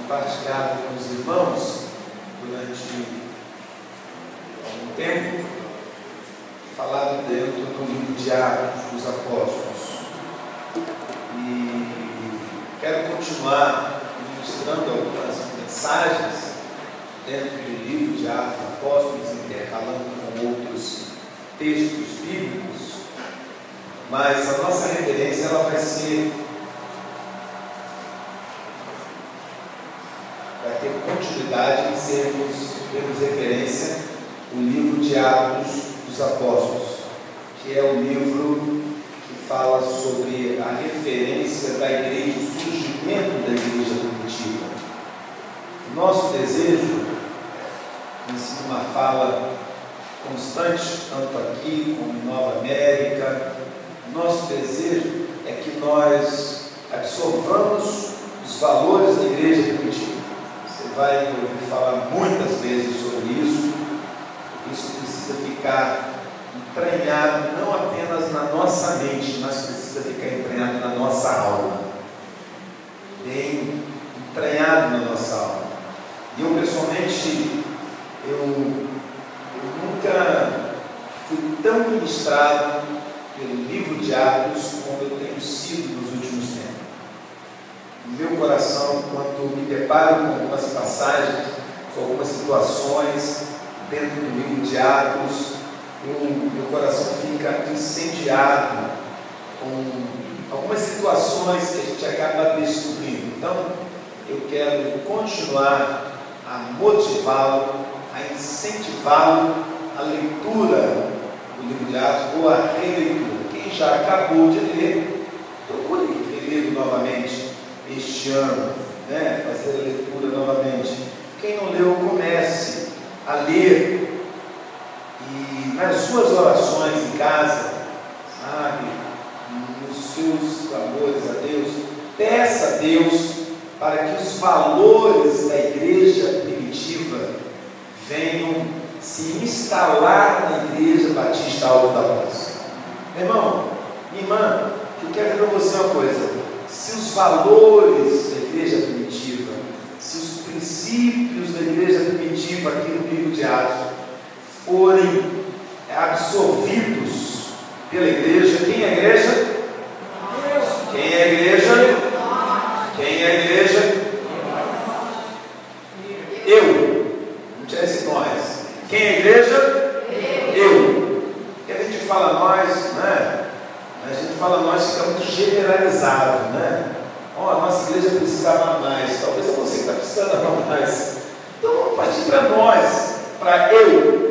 partilhado com os irmãos durante algum tempo, falado dentro do livro de Atos dos Apóstolos. E quero continuar ministrando algumas mensagens dentro do livro de Atos dos Apóstolos, intercalando com outros textos bíblicos, mas a nossa referência ela vai ter continuidade em termos referência o livro de Atos dos Apóstolos, que é o livro que fala sobre a referência da igreja, o surgimento da igreja primitiva. O nosso desejo, tem sido uma fala constante, tanto aqui como em Nova América, nosso desejo é que nós absorvamos os valores da igreja primitiva. Você vai ouvir falar muitas vezes sobre isso. Isso precisa ficar entranhado não apenas na nossa mente, mas precisa ficar entranhado na nossa alma, bem entranhado na nossa alma. E eu pessoalmente, eu nunca fui tão ministrado pelo livro de Atos como eu tenho sido nos últimos tempos. No meu coração, quando me deparo com algumas passagens, com algumas situações dentro do livro de Atos, meu coração fica incendiado com algumas situações que a gente acaba descobrindo. Então, eu quero continuar a motivá-lo, a incentivá-lo à leitura do livro de Atos ou à releitura. Quem já acabou de ler, procure reler novamente este ano, fazer a leitura novamente. Quem não leu, comece a ler e nas suas orações em casa, sabe, nos seus clamores a Deus, peça a Deus para que os valores da igreja primitiva venham se instalar na igreja Batista Alto da Luz. Meu irmão, minha irmã, eu quero dizer para você uma coisa: se os valores da igreja primitiva, se os princípios da igreja primitiva aqui no livro de Atos forem absorvidos pela igreja, quem é a igreja? Quem é a igreja? Quem é a igreja? Eu. Não tinha esse nós. Quem é a igreja? Eu. E a gente fala nós, né? A gente fala nós, fica muito generalizado, né? A nossa igreja precisa amar mais. Talvez é você que está precisando amar mais. Então vamos partir para nós, para eu.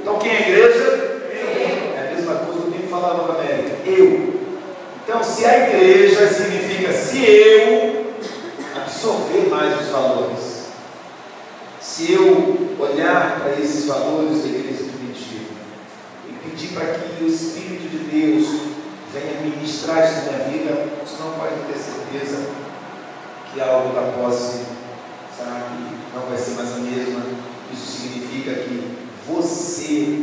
Então quem é a igreja? Eu. É a mesma coisa que eu tenho que falar na Nova América. Eu. Então, se a igreja significa se eu absorver mais os valores, se eu olhar para esses valores da igreja primitiva e pedir para que o Espírito de Deus venha ministrar isso na minha vida, você não pode ter certeza que algo da posse, sabe, não vai ser mais a mesma. Isso significa que você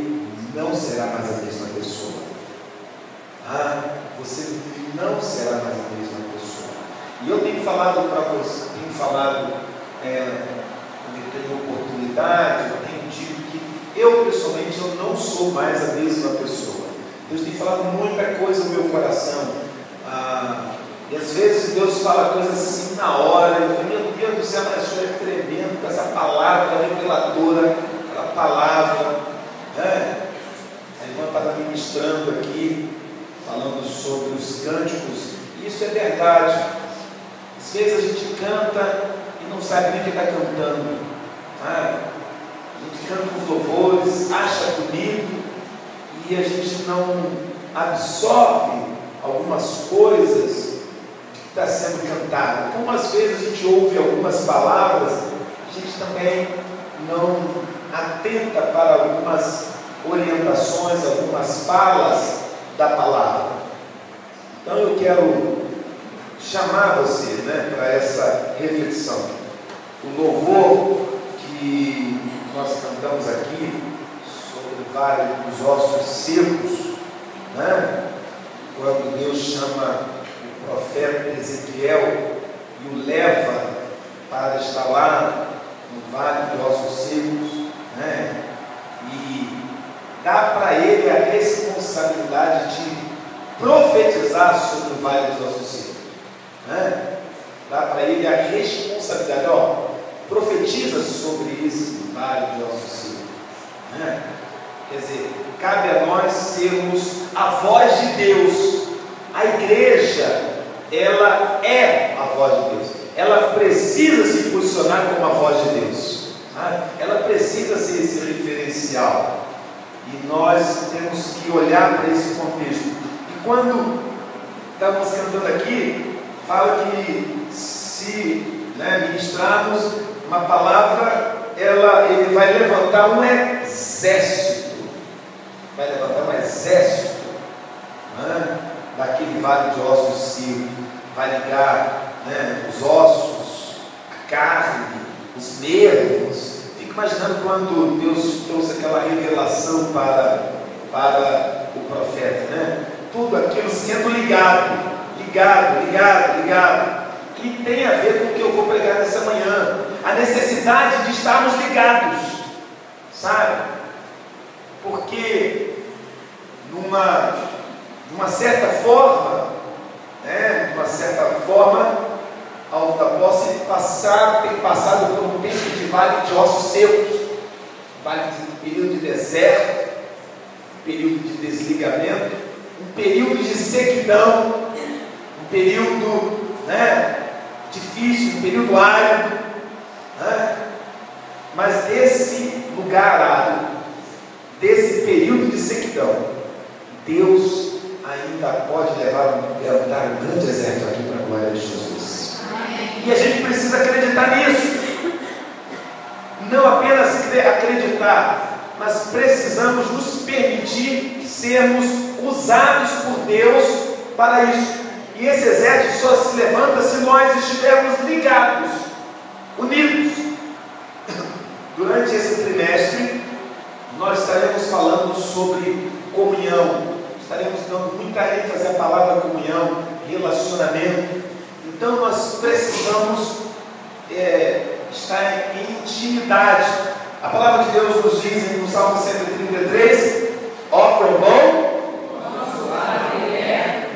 não será mais a mesma pessoa. Você não será mais a mesma pessoa. E eu tenho falado para você, quando eu tenho oportunidade, eu tenho dito que eu pessoalmente eu não sou mais a mesma pessoa. Deus tem falado muita coisa no meu coração. E às vezes Deus fala coisas assim na hora. Eu falo, meu Deus do céu, mas isso é tremendo com essa palavra reveladora, aquela palavra. A irmã estava ministrando aqui, falando sobre os cânticos, e isso é verdade. Às vezes a gente canta e não sabe nem o que está cantando. A gente canta os louvores, acha bonito, e a gente não absorve algumas coisas que está sendo cantado. Como às vezes a gente ouve algumas palavras, a gente também não atenta para algumas orientações, algumas falas da palavra. Então eu quero chamar você, para essa reflexão. O louvor que nós cantamos aqui sobre o vale dos ossos secos, quando Deus chama o profeta Ezequiel e o leva para estar lá no Vale de Ossos Secos, né? E dá para ele a responsabilidade de profetizar sobre o Vale dos Ossos Secos, né? Dá para ele a responsabilidade, profetiza sobre esse Vale de Ossos Secos, né? Quer dizer, cabe a nós sermos a voz de Deus. A igreja, ela é a voz de Deus. Ela precisa se posicionar como a voz de Deus, sabe? Ela precisa ser esse referencial. E nós temos que olhar para esse contexto. E quando estamos cantando aqui, fala que se ministrarmos uma palavra, ele vai levantar um exército. Vai levantar um exército, né, daquele vale de ossos secos. Vai ligar, né, os ossos, a carne, os nervos. Fico imaginando quando Deus trouxe aquela revelação para o profeta, né? Tudo aquilo sendo ligado. Que tem a ver com o que eu vou pregar nessa manhã. A necessidade de estarmos ligados, sabe? Porque numa certa forma, a alta posse tem passado por um tempo de vale de ossos secos, período de deserto, um período de desligamento, um período de sequidão, um período, difícil, um período árido, mas desse lugar árido, desse período de sequidão, Deus ainda pode levantar um grande exército aqui para a glória de Jesus. E a gente precisa acreditar nisso. Não apenas acreditar, mas precisamos nos permitir sermos usados por Deus para isso. E esse exército só se levanta se nós estivermos ligados, unidos. Durante esse trimestre, nós estaremos falando sobre comunhão. Estaremos dando muita ênfase à palavra comunhão, relacionamento. Então nós precisamos estar em intimidade. A palavra de Deus nos diz no Salmo 133: ó quão bom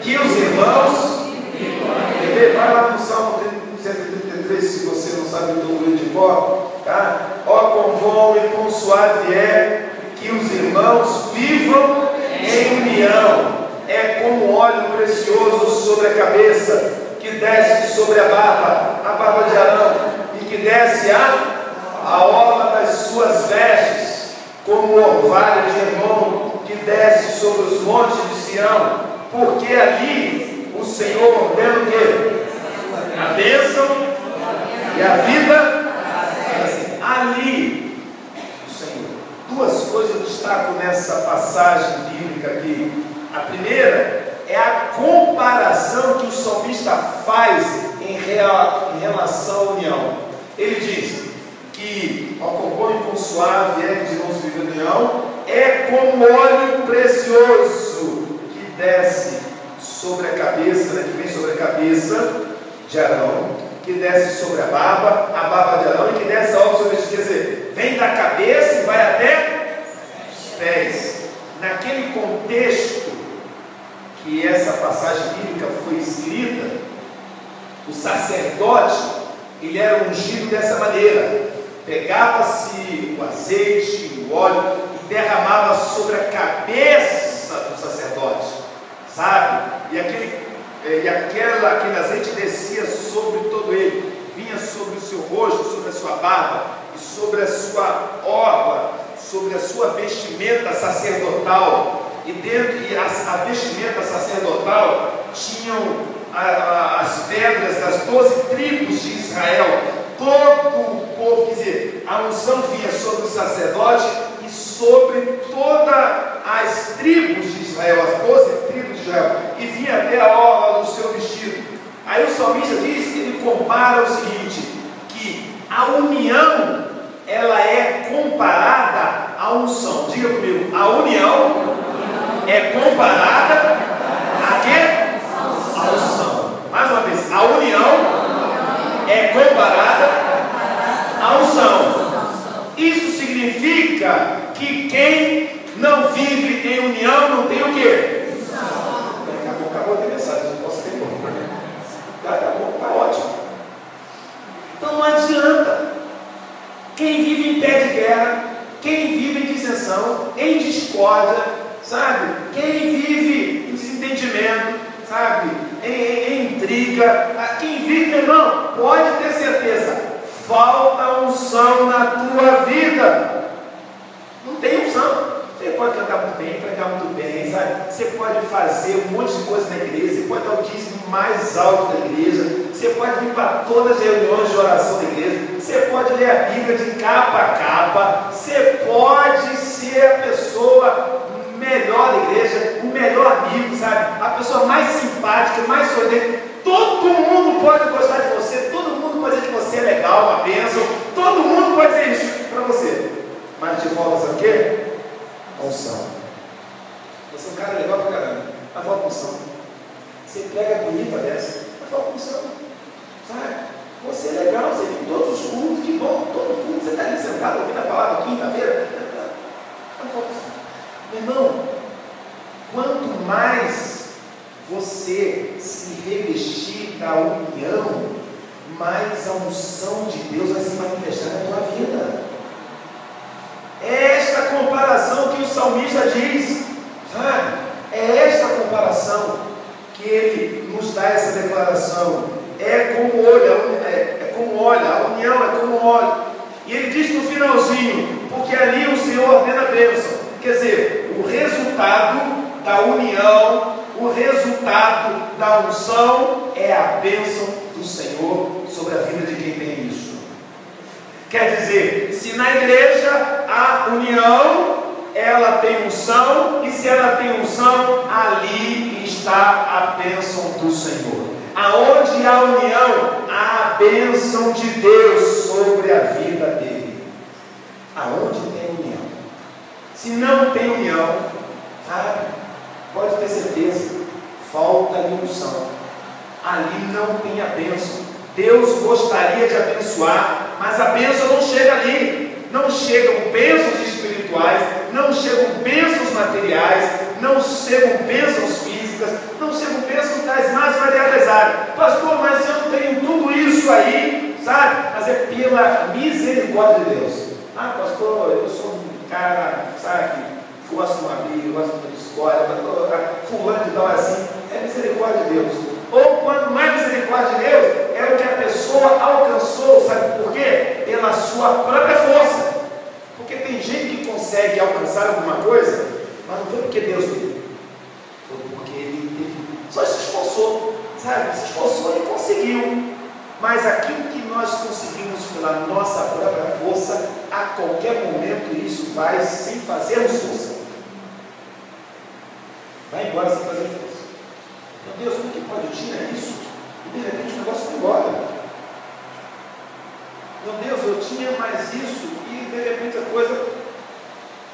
que os irmãos. Vai lá no Salmo 133, se você não sabe o teu de cor, tá? Ó quão bom e quão suave é que os irmãos vivam em união. É como óleo precioso sobre a cabeça, que desce sobre a barba de Arão, e que desce a orla das suas vestes, como o orvalho de Hermon, que desce sobre os montes de Sião, porque ali o Senhor ordena o quê? A bênção e a vida. Ali o Senhor. Duas coisas eu destaco nessa passagem bíblica aqui. A primeira é a comparação que o salmista faz em relação à união. Ele diz que ao quão bom e quão suave é que os irmãos vivem em união, é como óleo precioso que desce sobre a cabeça, que vem sobre a cabeça de Arão, que desce sobre a barba de Arão, e que desce a sobre os, quer dizer, vem da cabeça e vai até os pés. Naquele contexto que essa passagem bíblica foi escrita, o sacerdote, ele era ungido dessa maneira: pegava-se o azeite, o óleo e derramava sobre a cabeça do sacerdote, sabe? E aquele azeite descia sobre todo ele, vinha sobre o seu rosto, sobre a sua barba e sobre a sua orla, sobre a sua vestimenta sacerdotal. E a vestimenta sacerdotal tinham as pedras das 12 tribos de Israel. Todo o povo, quer dizer, a unção vinha sobre o sacerdote e sobre todas as tribos de Israel, as 12 tribos de Israel, e vinha até a orla do seu vestido. Aí o salmista diz que ele compara o seguinte, que a união, ela é comparada à unção. Diga comigo, a união é comparada a quê? A unção. Mais uma vez, a união é comparada Quem vive em pé de guerra, quem vive em dissensão, em discórdia, sabe? Quem vive em desentendimento, sabe? Em intriga, quem vive, meu irmão, pode ter certeza, falta unção na tua vida. Não tem unção. Você pode cantar muito bem, pregar muito bem, sabe? Você pode fazer um monte de coisa na igreja, você pode dar o dízimo mais alto da igreja, você pode vir para todas as reuniões de oração da igreja, você pode ler a Bíblia de capa a capa, você pode ser a pessoa melhor da igreja, o melhor amigo, sabe? A pessoa mais simpática, mais sorridente. Todo mundo pode gostar de você, todo mundo pode dizer que você é legal, uma bênção, todo mundo pode dizer isso para você. Mas te falta, sabe o quê? Unção. Você é um cara legal pra caramba, mas falta unção. Você prega bonita dessa, mas falta unção. Sabe? Você é legal, você vem em todos os cultos, que bom, todo culto, você está ali sentado ouvindo a palavra quinta-feira, mas falta unção. Meu irmão, quanto mais você se revestir da união, mais a unção de Deus vai se manifestar na tua vida. É esta comparação que o salmista diz, sabe? É esta comparação que ele nos dá essa declaração. É como olha, a união é como óleo. E ele diz no finalzinho, porque ali o Senhor ordena a bênção. Quer dizer, o resultado da união, o resultado da unção é a bênção do Senhor sobre a vida de quem tem isso. Quer dizer, se na igreja a união, ela tem unção, e se ela tem unção, ali está a bênção do Senhor. Aonde há união, há a bênção de Deus sobre a vida dele. Aonde tem união. Se não tem união, sabe, pode ter certeza, falta-lhe unção. Ali não tem a bênção. Deus gostaria de abençoar, mas a bênção não chega ali. Não chegam bênçãos espirituais, não chegam bênçãos materiais, não chegam bênçãos físicas, não chegam bênçãos das mais variadas áreas. Pastor, mas eu tenho tudo isso aí, sabe? Mas é pela misericórdia de Deus. Ah, pastor, eu sou um cara, sabe, que gosto de uma briga, gosto de uma discórdia, fulano de tal é assim. É misericórdia de Deus. Ou quando não é misericórdia de Deus, é o que a pessoa alcançou, sabe por quê? Pela sua própria força. Porque tem gente que consegue alcançar alguma coisa, mas não foi porque Deus deu, foi porque ele só se esforçou, sabe? Se esforçou e conseguiu. Mas aquilo que nós conseguimos pela nossa própria força, a qualquer momento isso vai sem fazermos força. Vai embora sem fazer força. Meu Deus, como que pode? Eu tinha isso e de repente o negócio foi embora. Meu Deus, eu tinha mais isso e de repente a coisa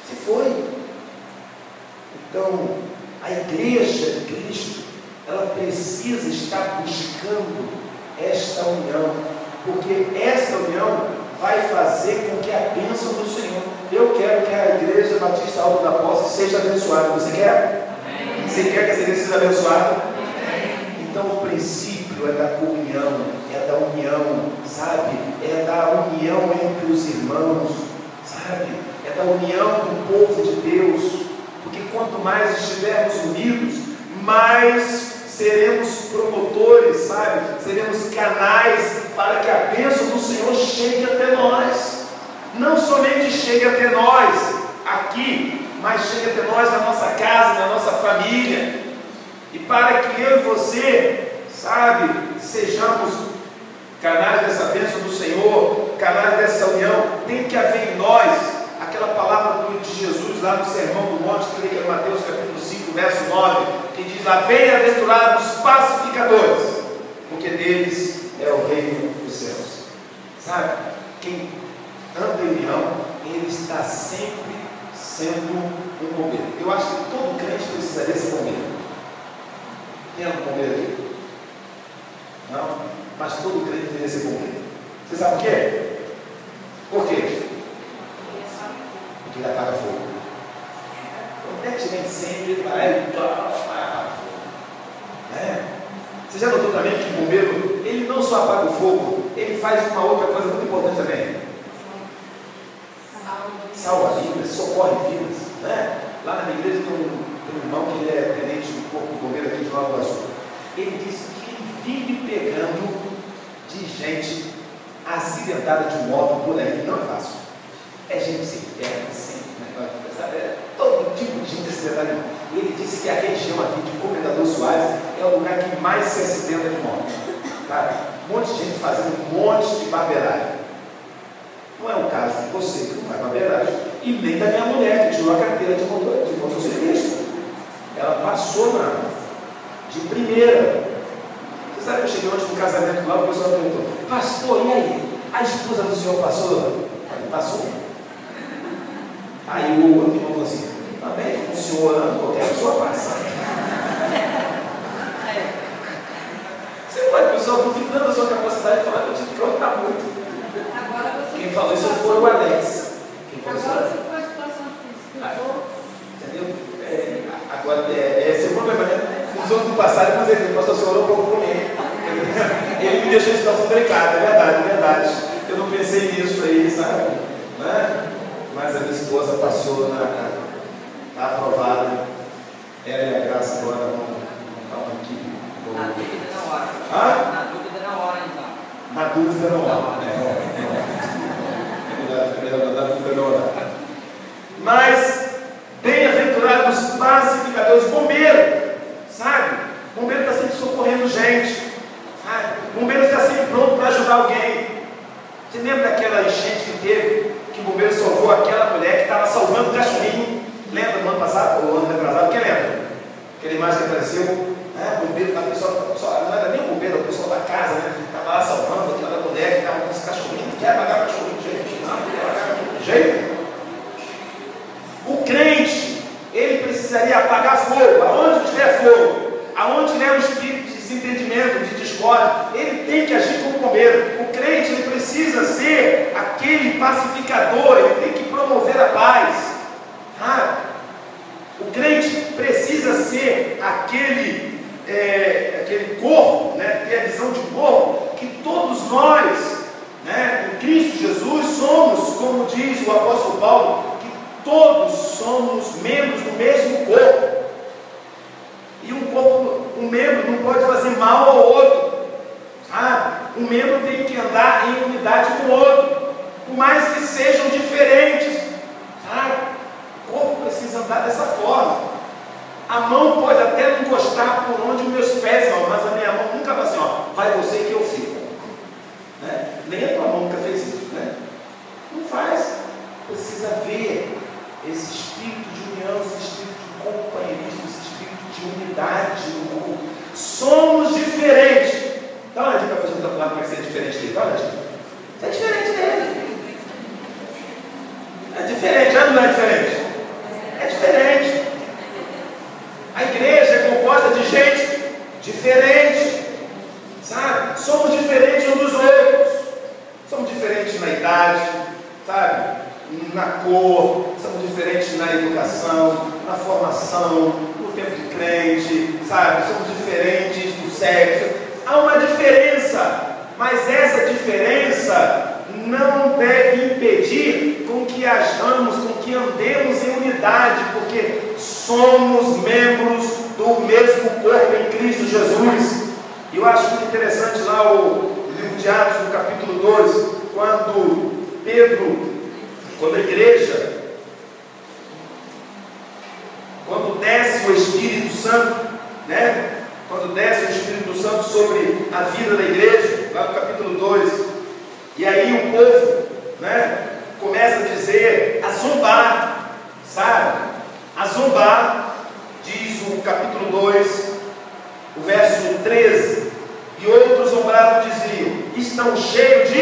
se foi. Então, a igreja de Cristo, ela precisa estar buscando esta união, porque esta união vai fazer com que a bênção do Senhor. Eu quero que a igreja Batista Alto da Posse seja abençoada. Você quer? Amém. Você quer que essa igreja seja abençoada? Então o princípio é da comunhão, é da união, sabe? É da união entre os irmãos, sabe? É da união do povo de Deus, porque quanto mais estivermos unidos, mais seremos promotores, sabe? Seremos canais para que a bênção do Senhor chegue até nós. Não somente chegue até nós aqui, mas chegue até nós na nossa casa, na nossa família. E para que eu e você, sabe, sejamos canais dessa bênção do Senhor, canais dessa união, tem que haver em nós aquela palavra de Jesus lá no Sermão do Monte, que é Mateus capítulo 5, verso 9, que diz lá: bem-aventurados os pacificadores, porque deles é o reino dos céus. Sabe, quem anda em união, ele está sempre sendo um bombeiro. Eu acho que todo crente precisaria ser bombeiro. Quem é um bombeiro aqui? Não? Mas todo crente deveria ser bombeiro. Você sabe por quê? Por quê? Porque ele apaga fogo. Onde é que tiver incêndio, ele vai apagar fogo. Você já notou também que o bombeiro, ele não só apaga o fogo, ele faz uma outra coisa muito importante também. socorre vidas, né? Lá na minha igreja tem um irmão que ele é tenente do corpo de bombeiro aqui de Nova Iguaçu. Ele disse que ele vive pegando de gente acidentada de moto por aí. Não é fácil. É gente sem perna, sem negócio, sabe? É todo tipo de gente acidentada de moto. E ele disse que a região aqui de Comendador Soares é o lugar que mais se acidenta de moto. Cara, um monte de gente fazendo um monte de barbeiragem. Não é o caso de você que não faz barbeiragem, e nem da minha mulher que tirou a carteira de motociclista. Ela passou de primeira. Você sabe que eu cheguei ontem no casamento lá, o pessoal perguntou: pastor, e aí? A esposa do senhor passou? Eu falei: passou. Aí o outro irmão falou assim: também, o senhor orando, qualquer pessoa passa. Você pode, pessoal, duvidando da sua capacidade de falar que eu tive que perguntar muito. Quem falou isso foi o Alex. Agora você foi a situação que entendeu? Agora, esse é o problema, né? Os outros do passado, mas ele, o pastor senhor orou um pouco comigo. Ele me deixou em situação delicada, é verdade. Eu não pensei nisso aí, sabe? Né? Mas a minha esposa passou está aprovada. Ela e a Graça agora vão montar uma equipe. Na dúvida na hora. Hã? Na dúvida na hora, então. Na dúvida não há. Mas bem-aventurados pacificadores, bombeiro, sabe? Bombeiro está sempre socorrendo gente, sabe? Bombeiro está sempre pronto para ajudar alguém. Você lembra daquela enchente que teve, que o bombeiro salvou aquela mulher que estava salvando o cachorrinho? Lembra do ano passado, ou ano retrasado? Quem lembra? Aquela imagem que apareceu, o bombeiro, a pessoa, não era nem o bombeiro, a pessoa da casa, né? Estava lá salvando aquela mulher que estava com esse cachorrinho. Não quer pagar o cachorrinho de jeito, não quer pagar de jeito. O crente, ele precisaria apagar fogo, aonde tiver fogo, aonde tiver um espírito de desentendimento, de discórdia, ele tem que agir como bombeiro. O crente, ele precisa ser aquele pacificador, ele tem que promover a paz, sabe? O crente precisa ser aquele corpo, né, ter a visão de corpo, que todos nós, né, em Cristo Jesus, somos, como diz o apóstolo Paulo, que todos somos membros do mesmo corpo. E um membro não pode fazer mal ao outro, sabe? Um membro tem que andar em unidade com o outro, por mais que sejam diferentes, sabe? O corpo precisa andar dessa forma. A mão pode até não encostar por onde os meus pés vão, mas a minha mão nunca vai assim, ó, vai você que eu fico, né? Nem a tua mão nunca fez isso, né? Não faz. Precisa ver esse espírito de união, esse espírito de companheirismo, esse espírito de unidade no grupo. Somos diferentes. Dá uma dica para a pessoa que está falando que vai ser diferente dele. Dá uma dica. Você é diferente dele. É diferente, não é diferente? É diferente. A igreja é composta de gente diferente, sabe? Somos diferentes uns dos outros. Somos diferentes na idade, sabe? Na cor, somos diferentes na educação, na formação, no tempo de crente, sabe? Somos diferentes no sexo. Há uma diferença, mas essa diferença não deve impedir com que hajamos, com que andemos em unidade, porque somos membros do mesmo corpo em Cristo Jesus. E eu acho muito interessante lá o livro de Atos, no capítulo 2, quando Pedro, quando a igreja, quando desce o Espírito Santo, né? Quando desce o Espírito Santo sobre a vida da igreja, lá no capítulo 2, e aí o povo, né, começa a dizer, a zombar, sabe? A zombar, diz o capítulo 2, o verso 13, e outros zombravam e diziam, estão cheios de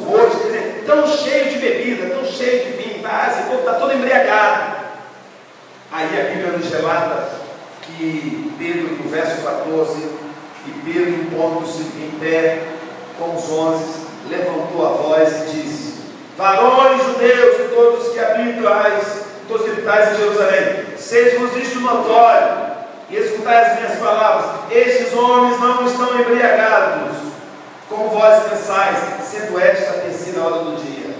hoje, quer dizer, tão cheio de bebida, tão cheio de vinho, tá? Esse povo está todo embriagado. Aí a Bíblia nos relata que Pedro, no verso 14, e Pedro, pondo-se em pé com os 11, levantou a voz e disse, varões judeus e todos que habitais em Jerusalém, seja-vos isto notório, e escutai as minhas palavras, estes homens não estão embriagados, como vós pensais, sendo esta a terceira hora do dia.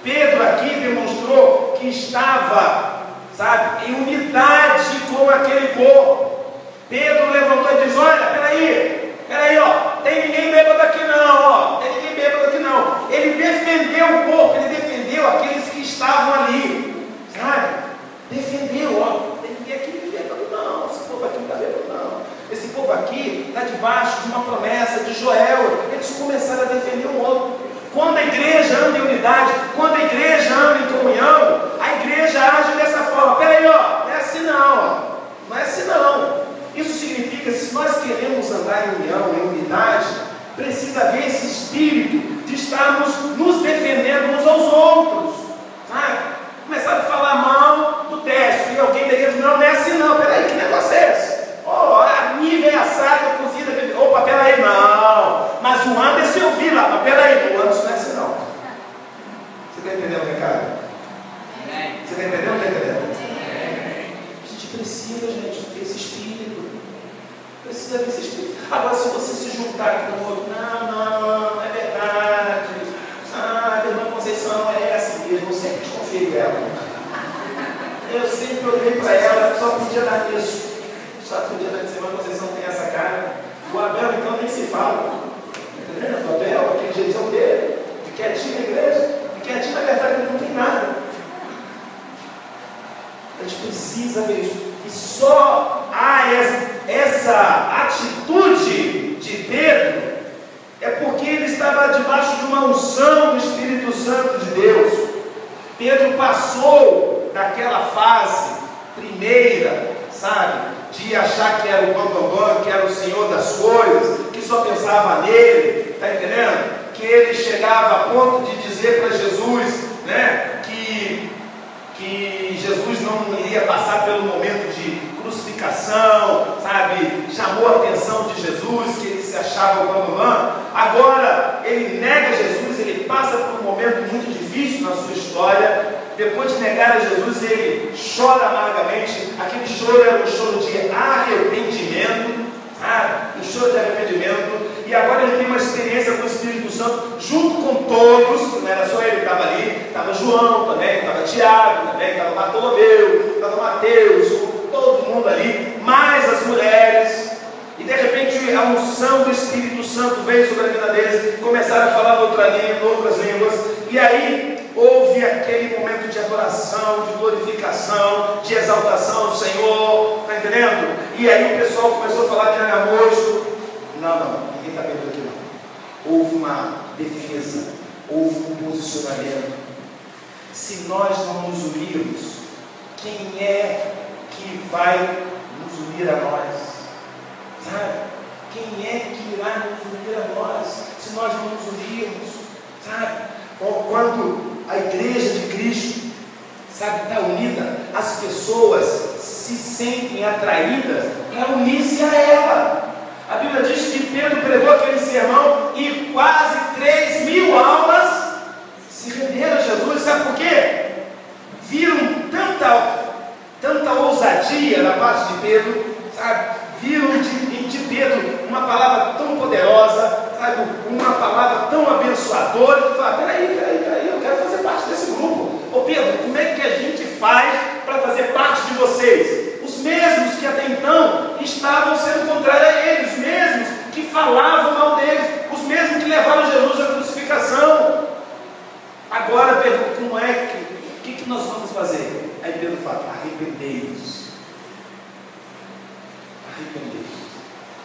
Pedro aqui demonstrou que estava, sabe, em unidade com aquele corpo. Pedro levantou e disse: olha, peraí, ó, tem ninguém bêbado aqui não, ó, tem ninguém bêbado aqui não. Ele defendeu o corpo, ele defendeu aqueles que estavam ali, sabe? Defendeu, ó, tem ninguém aqui bêbado não, esse povo aqui não está bêbado não. Esse povo aqui está debaixo de uma promessa de Joel. Eles começaram a defender o outro. Quando a igreja anda em unidade, quando a igreja anda em comunhão, a igreja age dessa forma. Peraí, ó, não é assim não, ó, não é assim não. Isso significa, se nós queremos andar em união, em unidade, precisa haver esse espírito de estarmos nos defendendo uns aos outros, sabe? Começaram a falar mal do Décio, e alguém da igreja, não é assim não, peraí, que negócio é esse? Ó, a nível é assada, cozida, opa, peraí, não, mas o Anderson eu vi lá, mas peraí, o Anderson não é assim não. Você está entendendo o recado? Você está entendendo ou não está entendendo? A gente precisa, gente, ter esse espírito. Precisa ver esse espírito. Agora, se você se juntar com o outro, não, é verdade. A irmã Conceição é essa mesmo, eu sempre desconfiei dela. Eu sempre olhei para ela, só podia dar nisso. Só podia dar nisso. A irmã Conceição tem essa cara. O Abel, então, nem se fala. Entendeu? O Abel, aquele jeitão dele, de quietinho na igreja, de quietinho, na verdade, ele não tem nada. A gente precisa ver isso. E só há essa atitude de Pedro é porque ele estava debaixo de uma unção do Espírito Santo de Deus. Pedro passou daquela fase primeira, sabe, de achar que era o bambambam, que era o Senhor das coisas, que só pensava nele, está entendendo? Que ele chegava a ponto de dizer para Jesus, né, que Jesus não iria passar pelo momento de crucificação, sabe? Chamou a atenção de Jesus, que ele se achava o bambambam. Agora ele nega Jesus, ele passa por um momento muito difícil na sua história. Depois de negar a Jesus, ele chora amargamente. Aquele choro era um choro de arrependimento, sabe? Um choro de arrependimento. E agora ele tem uma experiência com o Espírito Santo, junto com todos, não era só ele que estava ali, estava João também, estava Tiago também, estava Bartolomeu, estava Mateus, todo mundo ali, mais as mulheres. E de repente a unção do Espírito Santo veio sobre a vida deles, começaram a falar outras línguas, e aí houve aquele momento de adoração, de glorificação, de exaltação ao Senhor, está entendendo? E aí o pessoal começou a falar de agamosto. Não, ninguém está vendo aqui não. Houve uma defesa, houve um posicionamento. Se nós não nos unirmos, quem é que vai nos unir a nós? Sabe? Quem é que irá nos unir a nós, se nós não nos unirmos? Sabe? Quando a igreja de Cristo, sabe, está unida, as pessoas se sentem atraídas para unir-se a ela. A Bíblia diz que Pedro pregou aquele sermão e quase 3.000 almas se renderam a Jesus. Sabe por quê? Viram tanta ousadia da parte de Pedro, sabe? Viram de Pedro uma palavra tão poderosa, sabe? Uma palavra tão abençoadora, que fala: peraí, eu quero fazer parte desse grupo. Ô Pedro, como é que a gente faz para fazer parte de vocês? Os mesmos que até então estavam sendo contrários a eles, os mesmos que falavam mal deles, os mesmos que levaram Jesus à crucificação. Agora pergunta: como é que nós vamos fazer? Aí Pedro fala: arrependei-vos.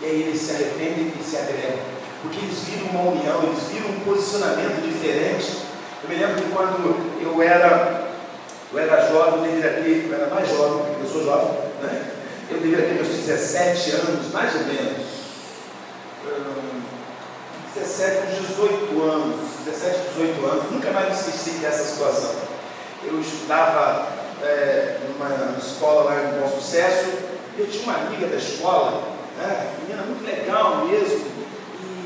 E aí eles se arrependem e se agregam, porque eles viram uma união, eles viram um posicionamento diferente. Eu me lembro que quando eu era jovem, eu era mais jovem, porque eu sou jovem, né? Eu deveria ter meus 17 anos, mais ou menos, 18 anos, nunca mais me esqueci dessa situação. Eu estudava numa escola lá em Bom Sucesso, e eu tinha uma amiga da escola, né, menina muito legal mesmo,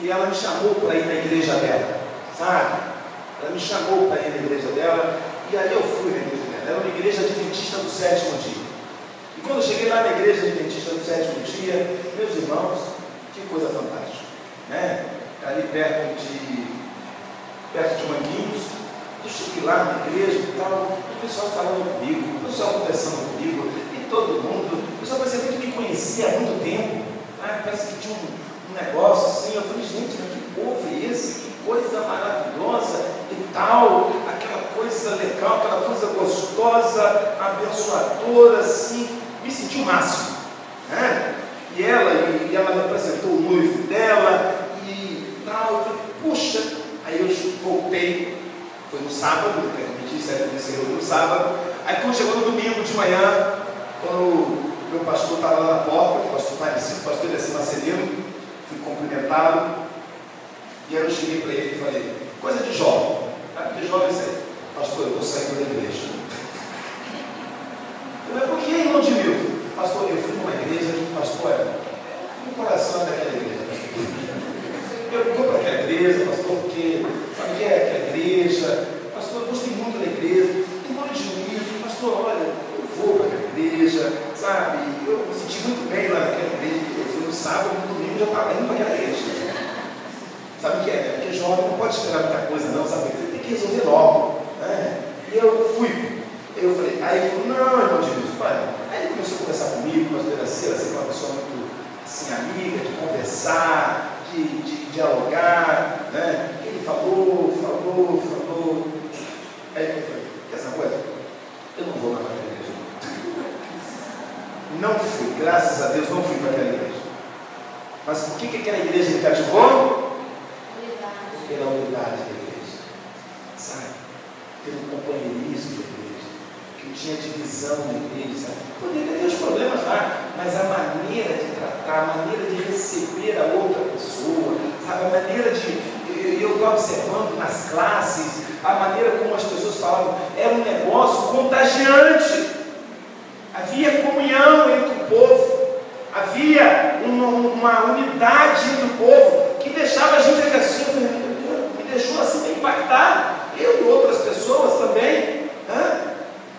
e ela me chamou para ir na igreja dela, sabe? Ela me chamou para ir na igreja dela, e aí eu fui na igreja dela. Era uma igreja adventista do sétimo dia. E quando eu cheguei lá na igreja adventista do sétimo dia, meus irmãos, que coisa fantástica, né? Ali perto de Manguinhos. Eu cheguei lá na igreja e tal, o pessoal falando comigo, o pessoal conversando comigo, e todo mundo, o pessoal parecia que me conhecia há muito tempo, parece que tinha um negócio assim. Eu falei, gente, mas que povo é esse? Que coisa maravilhosa e tal, aquela coisa legal, aquela coisa gostosa, abençoadora, assim, me senti o máximo, né? E ela me apresentou o noivo dela e tal. Eu falei, puxa, aí eu voltei, foi no sábado, que eu disse, no sábado. Aí quando chegou no domingo de manhã, quando o meu pastor estava lá na porta, o pastor falecido, o pastor Ileci Macedo, fui cumprimentado, e aí eu cheguei para ele e falei, coisa de jovem, de jovem isso aí, pastor, eu estou saindo da igreja. Eu falei, por que, irmão de Milton? Pastor, eu fui numa igreja que, pastor, o coração daquela igreja. Eu vou para aquela igreja, pastor, porque sabe o que é aquela igreja? Pastor, eu gostei muito da igreja, tem um monte de juízo, pastor, olha, eu vou para aquela igreja, sabe? Eu me senti muito bem lá naquela igreja. Eu fui no sábado, no domingo já estava indo para aquela igreja. Sabe o que é? Porque jovem não pode esperar muita coisa, não, sabe? Tem que resolver logo. Né? E eu fui. Eu falei, aí ele falou, não, irmão de Deus, pai. Aí ele começou a conversar comigo, pastor Ileci, ela sempre uma pessoa muito assim, amiga, de conversar, de dialogar, né? Ele falou. Aí eu falei, quer saber uma coisa? Eu não vou mais para aquela igreja. Não fui, graças a Deus, não fui para aquela igreja. Mas por que aquela igreja me cativou? Pela unidade da igreja, sabe? Pelo companheirismo da igreja, que tinha divisão na igreja, sabe? Poderia ter os problemas lá, mas a maneira de tratar, a maneira de receber a outra pessoa, sabe? A maneira de. Eu estou observando nas classes, a maneira como as pessoas falavam, era um negócio contagiante. Havia comunhão entre o povo, havia uma unidade entre o povo que deixava a gente assim, me deixou assim bem impactado, eu e outras pessoas também.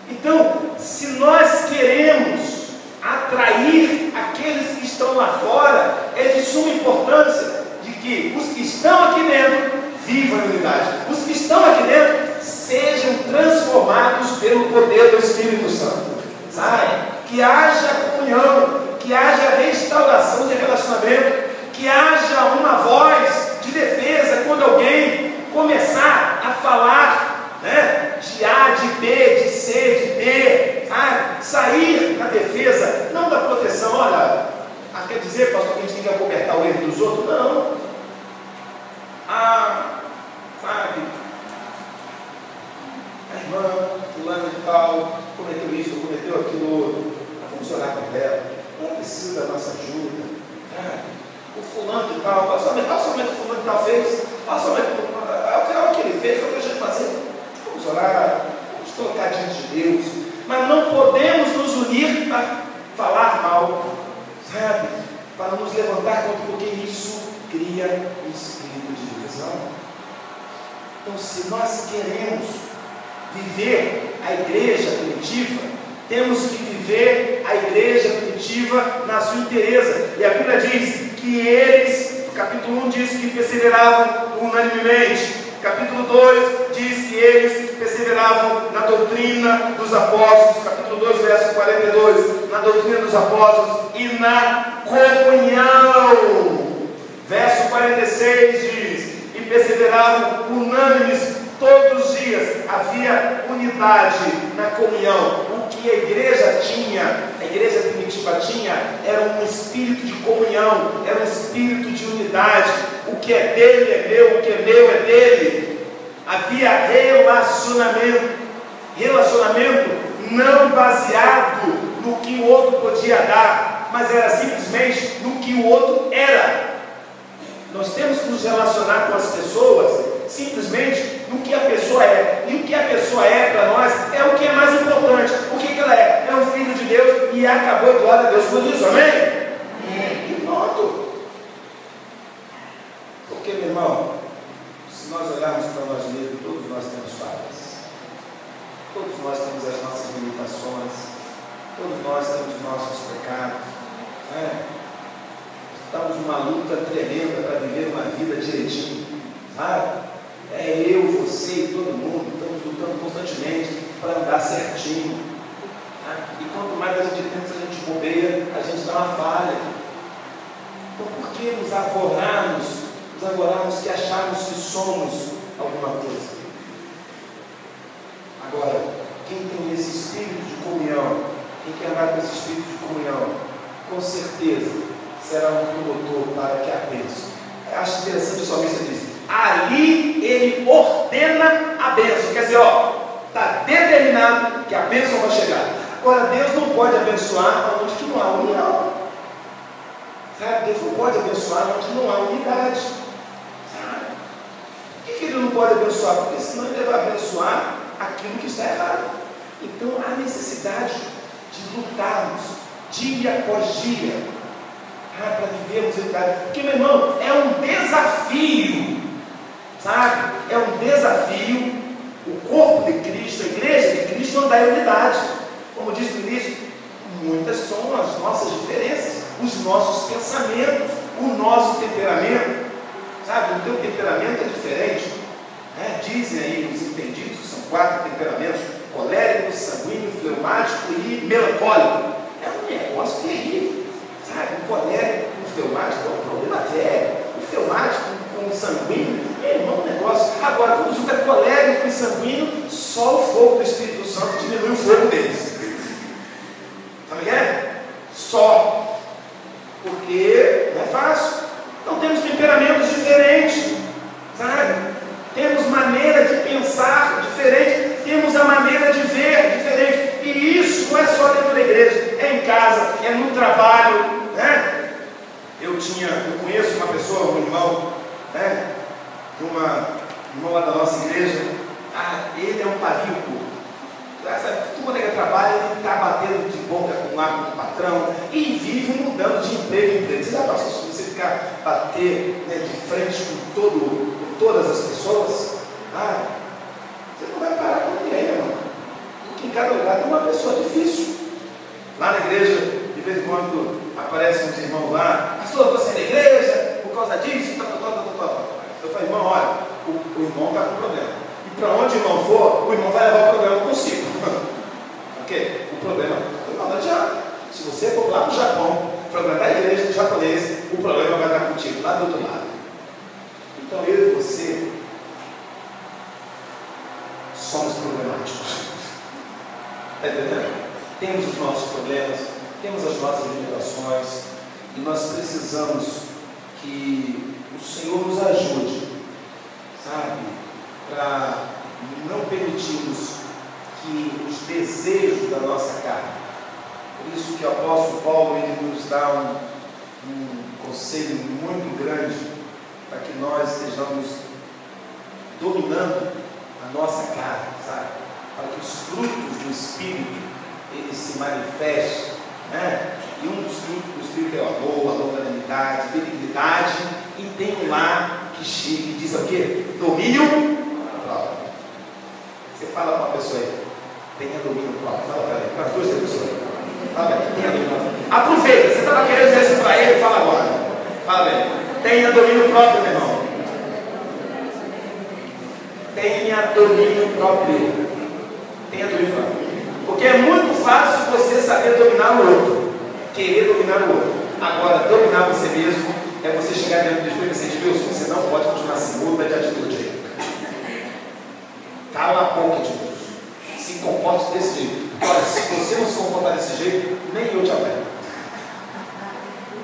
Então, se nós queremos atrair aqueles que estão lá fora, é de suma importância de que os que estão aqui dentro vivam a unidade, os que estão aqui dentro sejam transformados pelo poder do Espírito Santo, sabe? Que haja comunhão, que haja restauração de relacionamento, que haja uma voz de defesa quando alguém começar a falar, né, de A, de B, de C, de D, sair na defesa, não da proteção. Olha, quer dizer, pastor, que a gente tem que acobertar o erro dos outros? Não. Sabe, a irmã fulana de tal cometeu isso, cometeu aquilo outro, vamos orar com ela, ela precisa da nossa ajuda. O fulano de tal, olha somente o que o fulano de tal fez, olha o que ele fez, o que a gente fazer. Vamos orar, vamos colocar diante de Deus, mas não podemos nos unir para falar mal, sabe? Para nos levantar contra, porque isso cria um espírito de divisão. Então, se nós queremos viver a igreja primitiva, temos que viver a igreja primitiva na sua inteireza. E a Bíblia diz que eles, no capítulo 1 diz que perseveravam unanimemente, capítulo 2 diz que eles perseveravam na doutrina dos apóstolos, capítulo 2, verso 42, na doutrina dos apóstolos e na comunhão. Verso 46 diz, e perseveravam unânimes todos os dias, havia unidade na comunhão. O que a igreja tinha, a igreja primitiva tinha, era um espírito de comunhão, era um espírito de unidade. O que é dele é meu, o que é meu é dele. Havia relacionamento não baseado no que o outro podia dar, mas era simplesmente no que o outro era. Nós temos que nos relacionar com as pessoas simplesmente no que a pessoa é. E o que a pessoa é para nós é o que é mais importante. O que ela é? É um filho de Deus e acabou, e glória a Deus por isso, amém? E pronto. Porque, meu irmão, se nós olharmos para nós mesmos, todos nós temos falhas. Todos nós temos as nossas limitações. Todos nós temos nossos pecados. Estamos numa luta tremenda para viver uma vida direitinho, sabe? É eu, você e todo mundo, estamos lutando certinho. E quanto mais a gente tenta, a gente bobeia, a gente dá uma falha. Então por que nos arvorarmos que acharmos que somos alguma coisa? Agora, quem tem esse espírito de comunhão, quem quer andar com esse espírito de comunhão, com certeza será um promotor para que a bênção. Eu acho interessante o salmista diz: ali ele ordena a bênção. Quer dizer, está determinado que a bênção vai chegar. Agora, Deus não pode abençoar onde que não há união. Sabe? Deus não pode abençoar onde não há unidade. Sabe? Por que Ele não pode abençoar? Porque senão Ele vai abençoar aquilo que está errado. Então há necessidade de lutarmos dia após dia para vivermos unidade. Porque, meu irmão, é um desafio, sabe? É um desafio o corpo de Cristo, a igreja de Cristo, andar em unidade. Como disse no início, muitas são as nossas diferenças, os nossos pensamentos, o nosso temperamento, sabe? O teu temperamento é diferente, né? Dizem aí os entendidos, são 4 temperamentos: colérico, sanguíneo, fleumático e melancólico. É um negócio terrível, sabe? O colérico com o fleumático é um problema sério. O fleumático com o sanguíneo é um negócio. Agora, quando junta colérico e sanguíneo, só o fogo do Espírito Santo diminui o fogo deles. Sabe o que é? Só. Porque não é fácil. Então temos temperamentos diferentes, sabe? Temos maneira de pensar diferente, temos a maneira de ver diferente. E isso não é só dentro da igreja, é em casa, é no trabalho, né? Eu conheço uma pessoa, um irmão, né? Irmão lá da nossa igreja. Ele é um pavio curto. Sabe, quando ele trabalha, ele está batendo de boca com o patrão e vive mudando de emprego em emprego. Você já passou se você bater, né, de frente com todas as pessoas? Você não vai parar com ninguém, irmão. Porque em cada lugar tem uma pessoa difícil. Lá na igreja, de vez em quando aparecem uns irmãos lá: pastor, eu estou saindo da igreja por causa disso. Eu falo: irmão, olha, o irmão está com problema. E para onde o irmão for, o irmão vai levar o problema consigo. Ok? O problema não adianta. Se você for lá para o Japão, frequentar a igreja japonesa, o problema vai estar contigo lá do outro lado. Então eu e você somos problemáticos. Está entendendo? Temos os nossos problemas, temos as nossas limitações, e nós precisamos que o Senhor nos ajude, sabe? Para não permitirmos que os desejos da nossa carne. Por isso que o apóstolo Paulo ele nos dá um conselho muito grande para que nós estejamos dominando a nossa carne, sabe? Para que os frutos do Espírito eles se manifestem, né? E um dos frutos do Espírito é o amor, a longanimidade, a benignidade, e tem um lá que chega e diz o quê? Domínio. Você fala para uma pessoa aí: tenha domínio próprio. Fala para ele, para as duas pessoas. Fala bem, tenha domínio próprio. Aproveita, você estava querendo dizer isso para ele, fala agora. Fala bem, tenha domínio próprio, meu irmão. Tenha domínio próprio. Tenha domínio próprio. Porque é muito fácil você saber dominar o outro, querer dominar o outro. Agora, dominar você mesmo é você chegar dentro do Espírito e dizer: Deus, você não pode continuar assim, muda de atitude. Cala a boca de Deus. Se comporte desse jeito. Olha, se você não se comportar desse jeito, nem eu te aguento.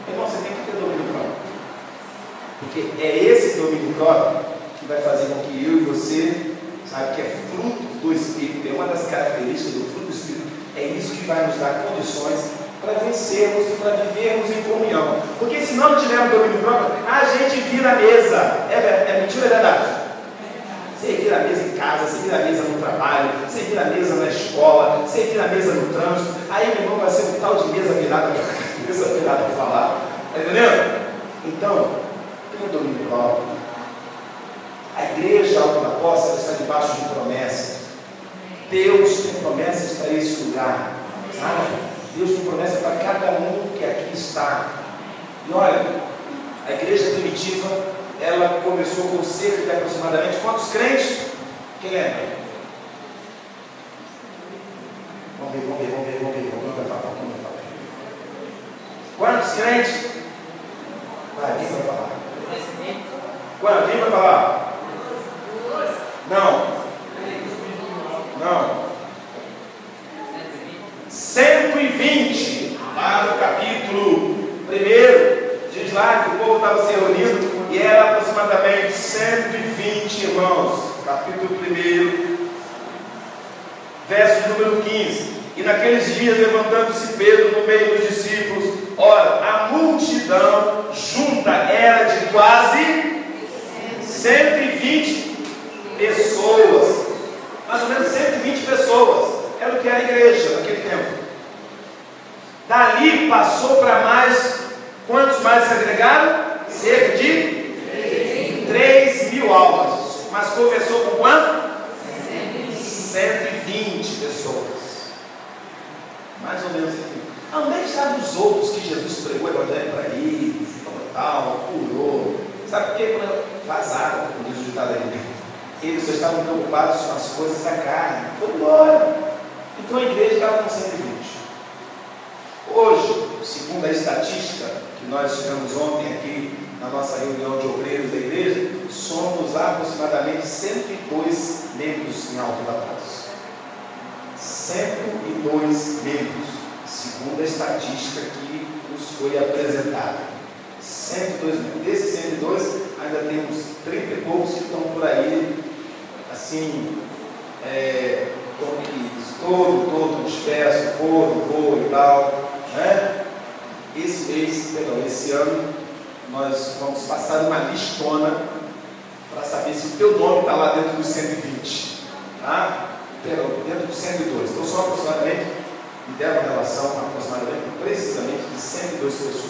Irmão, você tem que ter domínio próprio. Porque é esse domínio próprio que vai fazer com que eu e você, sabe, que é fruto do Espírito, é uma das características do fruto do Espírito. É isso que vai nos dar condições para vencermos e para vivermos em comunhão. Porque se não tivermos domínio próprio, a gente vira a mesa. É mentira ou é verdade? Você vira a mesa em casa, você vira a mesa no trabalho, você vira a mesa na escola, você vira a mesa no trânsito. Aí, meu irmão, vai ser um tal de mesa virada para falar. Está entendendo? Então, tenha domínio próprio. A igreja Alto da Poça está debaixo de promessas. Deus tem promessas para esse lugar, sabe? Deus tem promessa para cada um que aqui está. E olha, a igreja primitiva, ela começou com cerca de aproximadamente quantos crentes? Quem lembra? Vamos ver. Quem vai falar? Quantos crentes? Vai, quem vai falar? Quantos? Quem vai falar? Não. 120 para o capítulo 1. Diz lá que o povo estava se reunindo e era aproximadamente 120 irmãos. Capítulo 1, verso número 15. E naqueles dias, levantando-se Pedro no meio dos discípulos, ora, a multidão junta era de quase 120 pessoas. Mais ou menos 120 pessoas. Era o que era a igreja naquele tempo. Dali passou para mais. Quantos mais se agregaram? Cerca de 3.000 almas. Mas começou com quanto? 120 pessoas. Mais ou menos assim. Onde é que estavam os outros que Jesus pregou o evangelho para eles? Tal, curou. Sabe por quê? Vazaram, como diz o ditado aí. Eles só estavam preocupados com as coisas da carne. Foram embora. Então a igreja estava com 120. Hoje, segundo a estatística que nós tivemos ontem aqui na nossa reunião de obreiros da igreja, somos aproximadamente 102 membros em Alto da Paz. 102 membros, segundo a estatística que nos foi apresentada. 102 membros. Desses 102, ainda temos 30 e poucos que estão por aí, assim, todo disperso, voo e tal, né? Esse ano nós vamos passar uma listona para saber se o teu nome está lá dentro dos 120, tá? Dentro dos 102. Então são aproximadamente, me deram uma relação precisamente de 102 pessoas.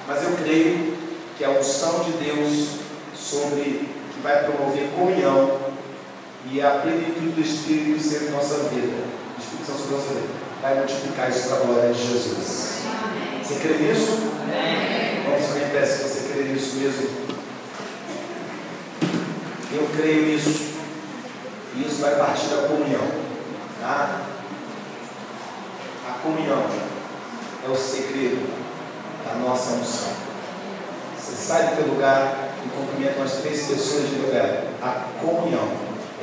Mas eu creio que a unção de Deus que vai promover comunhão e a plenitude do Espírito Santo em nossa vida, o Espírito Santo sobre a nossa vida, vai multiplicar isso para a glória de Jesus. Amém. Você crê nisso? Amém. Vamos ficar em pé se você crê nisso mesmo. Eu creio nisso. E isso vai partir da comunhão. Tá? A comunhão é o segredo da nossa unção. Você sai do teu lugar e cumprimenta umas 3 pessoas de lugar. A comunhão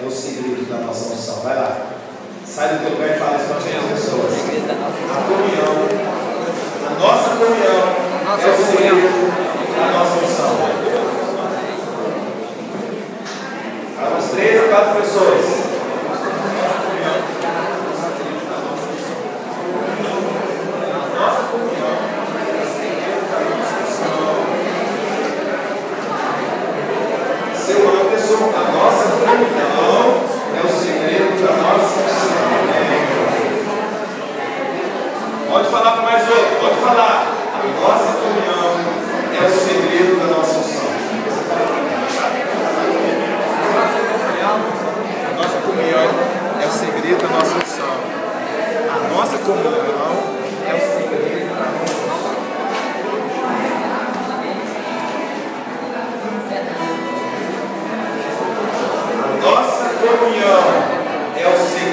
é o segredo da nossa unção. Vai lá. Sai do teu lugar e fala isso para as 3 pessoas. A comunhão, a nossa comunhão é o segredo da nossa unção. Para umas 3 a 4 pessoas. A nossa comunhão é o segredo da nossa unção. Pode falar para mais outro, pode falar. A nossa comunhão é o segredo da nossa unção. A nossa comunhão é o segredo da nossa unção. A nossa comunhão é o segredo da nossa unção. Nossa comunhão é o segredo